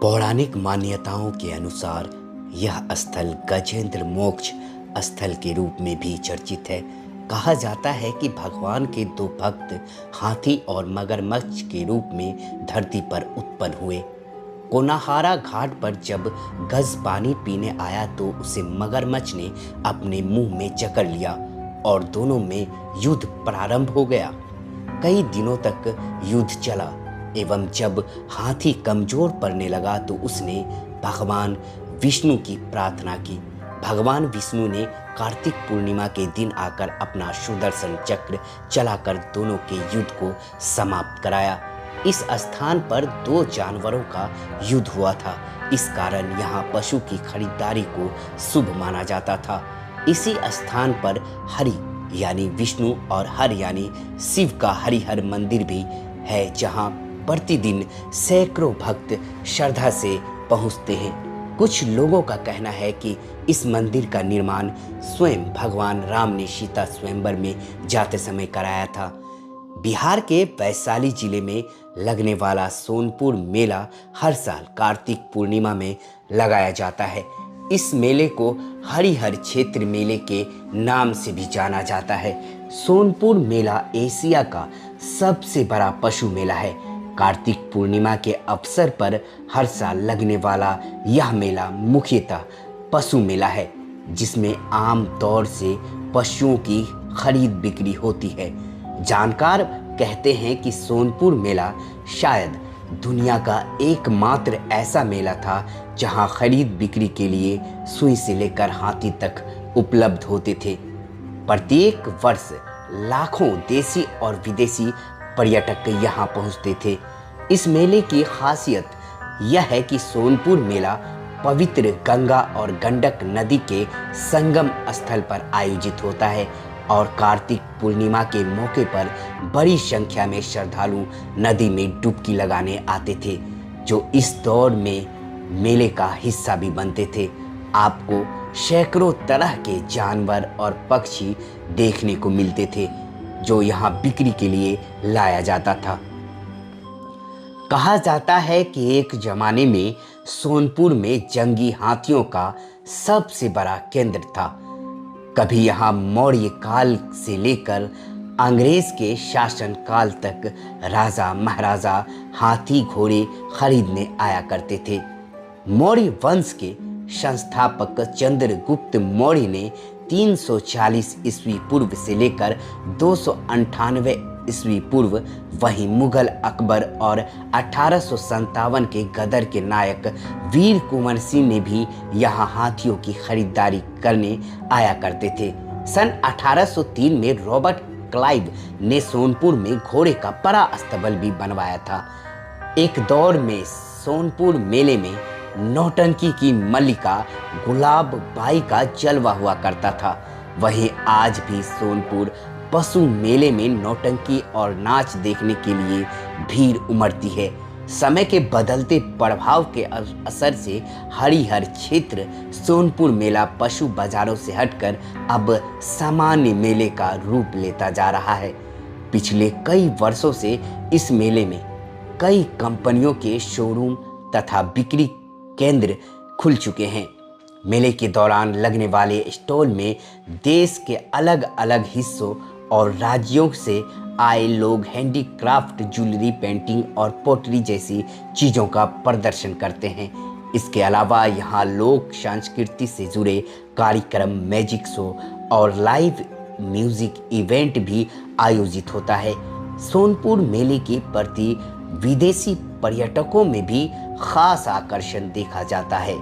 पौराणिक मान्यताओं के अनुसार यह स्थल गजेंद्र मोक्ष स्थल के रूप में भी चर्चित है। कहा जाता है कि भगवान के दो भक्त हाथी और मगरमच्छ के रूप में धरती पर उत्पन्न हुए। कोनाहारा घाट पर जब गज पानी पीने आया तो उसे मगरमच्छ ने अपने मुंह में जकड़ लिया और दोनों में युद्ध प्रारंभ हो गया। कई दिनों तक युद्ध चला एवं जब हाथी कमजोर पड़ने लगा तो उसने भगवान विष्णु की प्रार्थना की। भगवान विष्णु ने कार्तिक पूर्णिमा के दिन आकर अपना सुदर्शन चक्र चलाकर दोनों के युद्ध को समाप्त कराया। इस स्थान पर दो जानवरों का युद्ध हुआ था। इस कारण यहाँ पशु की खरीदारी को शुभ माना जाता था। इसी स्थान पर हरि यानी विष्णु और हर यानी शिव का हरिहर मंदिर भी है, जहाँ प्रतिदिन सैकड़ों भक्त श्रद्धा से पहुँचते हैं। कुछ लोगों का कहना है कि इस मंदिर का निर्माण स्वयं भगवान राम ने सीता स्वयंवर में जाते समय कराया था। बिहार के वैशाली जिले में लगने वाला सोनपुर मेला हर साल कार्तिक पूर्णिमा में लगाया जाता है। इस मेले को हरिहर क्षेत्र मेले के नाम से भी जाना जाता है। सोनपुर मेला एशिया का सबसे बड़ा पशु मेला है। कार्तिक पूर्णिमा के अवसर पर हर साल लगने वाला यह मेला मुख्यतः पशु मेला है, जिसमें आम तौर से पशुओं की खरीद बिक्री होती है। जानकार कहते हैं कि सोनपुर मेला शायद दुनिया का एकमात्र ऐसा मेला था जहां खरीद बिक्री के लिए सुई से लेकर हाथी तक उपलब्ध होते थे। प्रत्येक वर्ष लाखों देसी और विदेशी पर्यटक यहाँ पहुँचते थे। इस मेले की खासियत यह है कि सोनपुर मेला पवित्र गंगा और गंडक नदी के संगम स्थल पर आयोजित होता है और कार्तिक पूर्णिमा के मौके पर बड़ी संख्या में श्रद्धालु नदी में डुबकी लगाने आते थे, जो इस दौर में मेले का हिस्सा भी बनते थे। आपको सैकड़ों तरह के जानवर और पक्षी देखने को मिलते थे, जो यहाँ बिक्री के लिए लाया जाता था। कहा जाता है कि एक जमाने में सोनपुर में जंगी हाथियों का सबसे बड़ा केंद्र था। कभी यहाँ मौर्य काल से लेकर अंग्रेज के शासन काल तक राजा महाराजा हाथी घोड़े खरीदने आया करते थे। मौर्य वंश के संस्थापक चंद्रगुप्त मौर्य ने 340 ईस्वी पूर्व से लेकर 298 ईस्वी पूर्व, वहीं मुगल अकबर और 1857 के गदर के नायक वीर कुंवर सिंह ने भी यहाँ हाथियों की खरीदारी करने आया करते थे। सन 1803 में रॉबर्ट क्लाइव ने सोनपुर में घोड़े का बड़ा अस्तबल भी बनवाया था। एक दौर में सोनपुर मेले में नौटंकी की मल्लिका गुलाब बाई का जलवा हुआ करता था। वहीं आज भी सोनपुर पशु मेले में नौटंकी और नाच देखने के लिए भीड़ उमड़ती है। समय के बदलते प्रभाव के असर से हरिहर क्षेत्र सोनपुर मेला पशु बाजारों से हटकर अब सामान्य मेले का रूप लेता जा रहा है। पिछले कई वर्षों से इस मेले में कई कंपनियों के शोरूम तथा बिक्री केंद्र खुल चुके हैं। मेले के दौरान लगने वाले स्टॉल में देश के अलग अलग हिस्सों और राज्यों से आए लोग हैंडीक्राफ्ट, ज्वेलरी, पेंटिंग और पोटरी जैसी चीज़ों का प्रदर्शन करते हैं। इसके अलावा यहाँ लोक संस्कृति से जुड़े कार्यक्रम, मैजिक शो और लाइव म्यूजिक इवेंट भी आयोजित होता है। सोनपुर मेले के प्रति विदेशी पर्यटकों में भी खास आकर्षण देखा जाता है।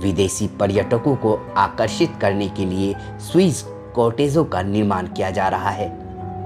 विदेशी पर्यटकों को आकर्षित करने के लिए स्विस कॉटेजों का निर्माण किया जा रहा है।